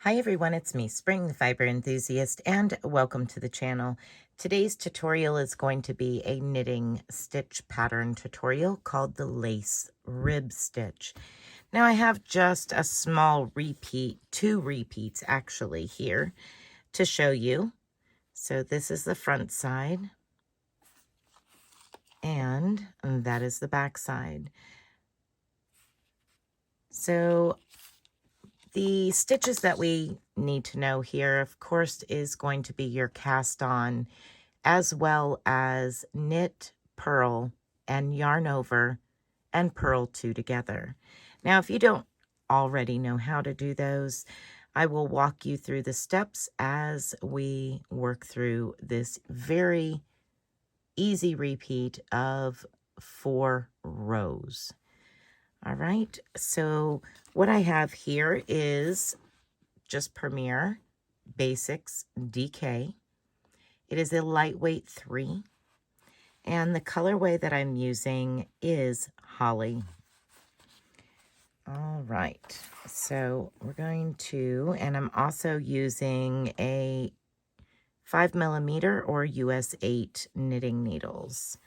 Hi everyone, it's me, Spring, the fiber enthusiast, and welcome to the channel. Today's tutorial is going to be a knitting stitch pattern tutorial called the lace rib stitch. Now I have just a small repeat, two repeats actually here to show you. So this is the front side and that is the back side. So the stitches that we need to know here, of course, is going to be your cast on, as well as knit, purl, and yarn over, and purl two together. Now, if you don't already know how to do those, I will walk you through the steps as we work through this very easy repeat of 4 rows. All right, so what I have here is just Premier Basix DK. It is a lightweight 3, and the colorway that I'm using is Holly. All right, so we're going to, and I'm also using a 5mm or US 8 knitting needles.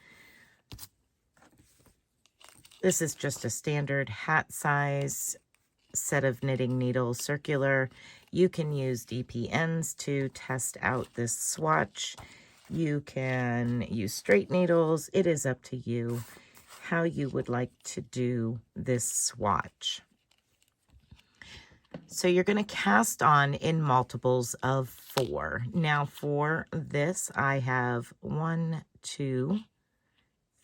This is just a standard hat size set of knitting needles, circular. You can use DPNs to test out this swatch. You can use straight needles. It is up to you how you would like to do this swatch. So you're going to cast on in multiples of 4. Now for this, I have 1, 2,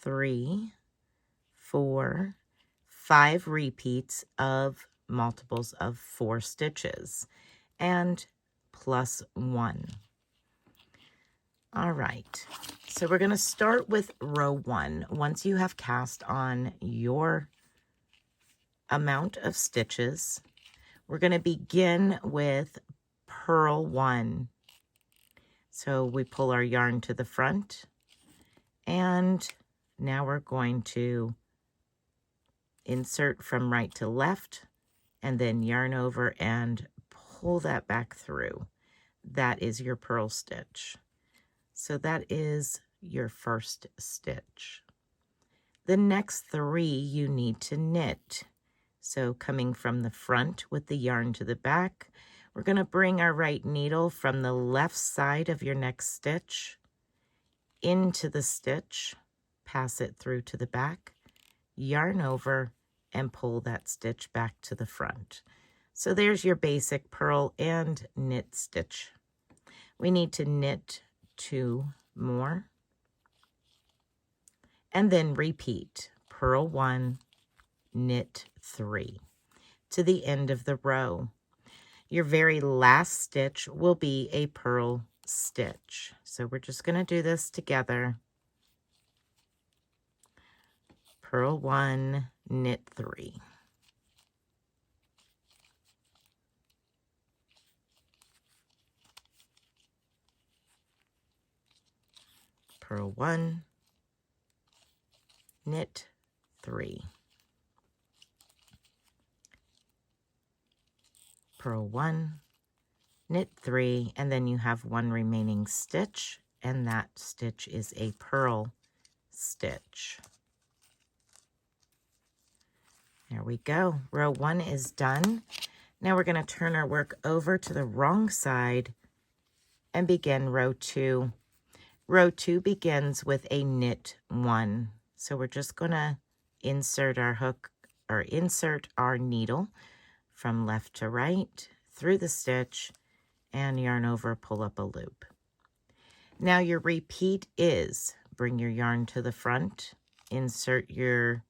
3, 4, 5 repeats of multiples of 4 stitches and plus 1. All right, so we're going to start with row 1. Once you have cast on your amount of stitches, we're going to begin with purl 1. So we pull our yarn to the front, and now we're going to insert from right to left, and then yarn over and pull that back through. That is your purl stitch. So that is your first stitch. The next 3 you need to knit. So coming from the front with the yarn to the back, we're going to bring our right needle from the left side of your next stitch into the stitch, pass it through to the back, yarn over, and pull that stitch back to the front. So there's your basic purl and knit stitch. We need to knit 2 more, and then repeat purl 1, knit 3 to the end of the row. Your very last stitch will be a purl stitch. So we're just going to do this together. Purl 1, knit 3. Purl 1, knit 3. Purl 1, knit 3, and then you have 1 remaining stitch, and that stitch is a purl stitch. There we go. Row 1 is done. Now we're going to turn our work over to the wrong side and begin row 2. Row 2 begins with a knit 1. So we're just going to insert our hook, or insert our needle from left to right through the stitch and yarn over, pull up a loop. Now your repeat is bring your yarn to the front, insert your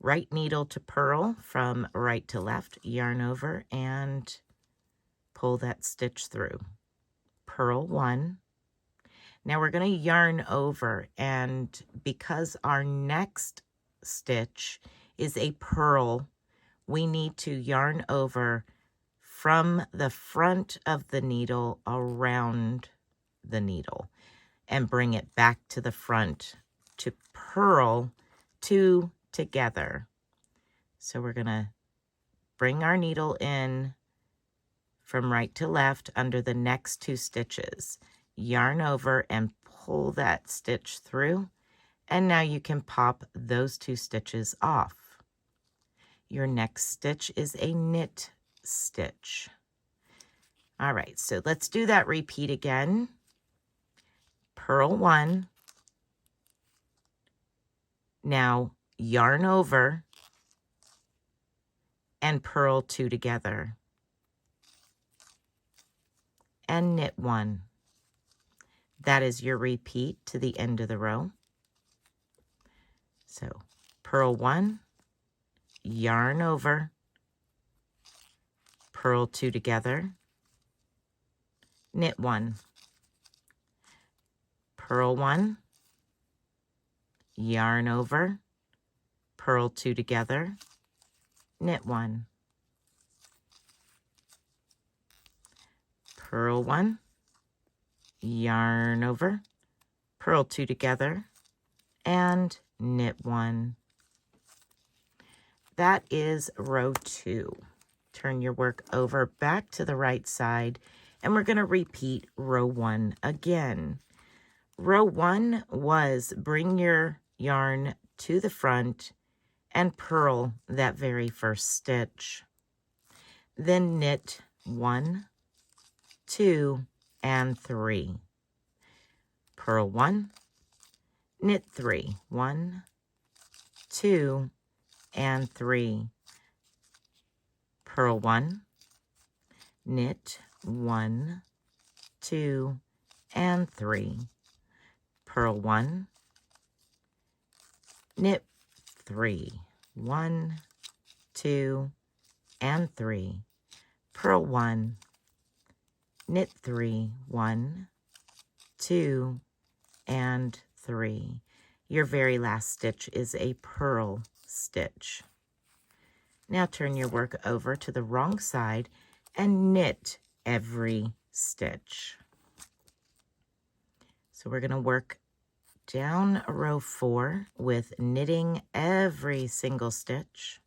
right needle to purl from right to left, yarn over, and pull that stitch through. Purl 1. Now we're going to yarn over, and because our next stitch is a purl, we need to yarn over from the front of the needle around the needle and bring it back to the front to purl 2 together. So we're going to bring our needle in from right to left under the next 2 stitches. Yarn over and pull that stitch through, and now you can pop those 2 stitches off. Your next stitch is a knit stitch. All right, so let's do that repeat again. Purl 1. Now yarn over and purl 2 together. And knit 1. That is your repeat to the end of the row. So purl 1, yarn over, purl 2 together, knit 1, purl 1, yarn over, purl 2 together, knit 1, purl 1, yarn over, purl 2 together, and knit 1. That is row 2. Turn your work over back to the right side, and we're going to repeat row 1 again. Row 1 was bring your yarn to the front and purl that very first stitch. Then knit 1, 2, and 3. Purl 1, knit 3, 1, 2, and 3. Purl 1, knit 1, 2, and 3. Purl 1, knit 3, 1, 2, and 3. Purl 1, knit 3, 1, 2, and 3. Your very last stitch is a purl stitch. Now turn your work over to the wrong side and knit every stitch. So we're going to work down row 4 with knitting every single stitch.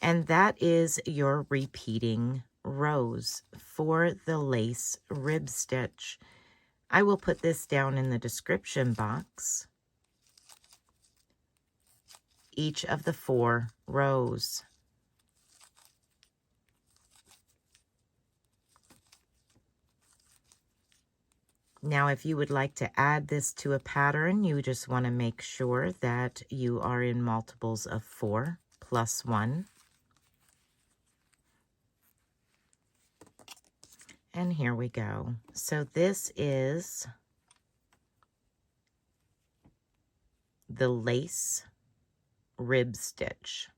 And that is your repeating rows for the lace rib stitch. I will put this down in the description box. Each of the 4 rows. Now, if you would like to add this to a pattern, you just want to make sure that you are in multiples of 4 plus 1. And here we go. So this is the lace rib stitch.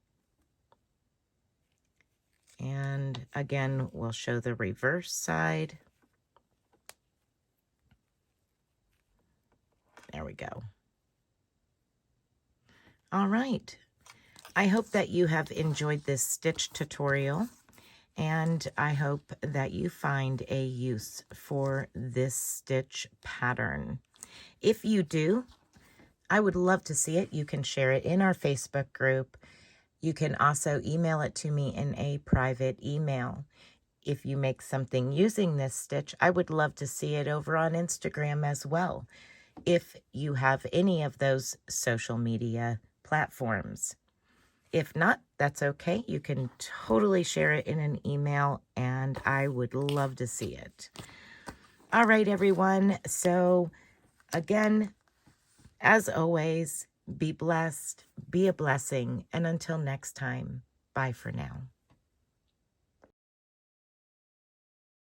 And again, we'll show the reverse side. There we go. All right. I hope that you have enjoyed this stitch tutorial, and I hope that you find a use for this stitch pattern. If you do, I would love to see it. You can share it in our Facebook group. You can also email it to me in a private email. If you make something using this stitch, I would love to see it over on Instagram as well, if you have any of those social media platforms. If not, that's okay. You can totally share it in an email, and I would love to see it. All right, everyone. So again, as always, be blessed, be a blessing, and until next time, bye for now.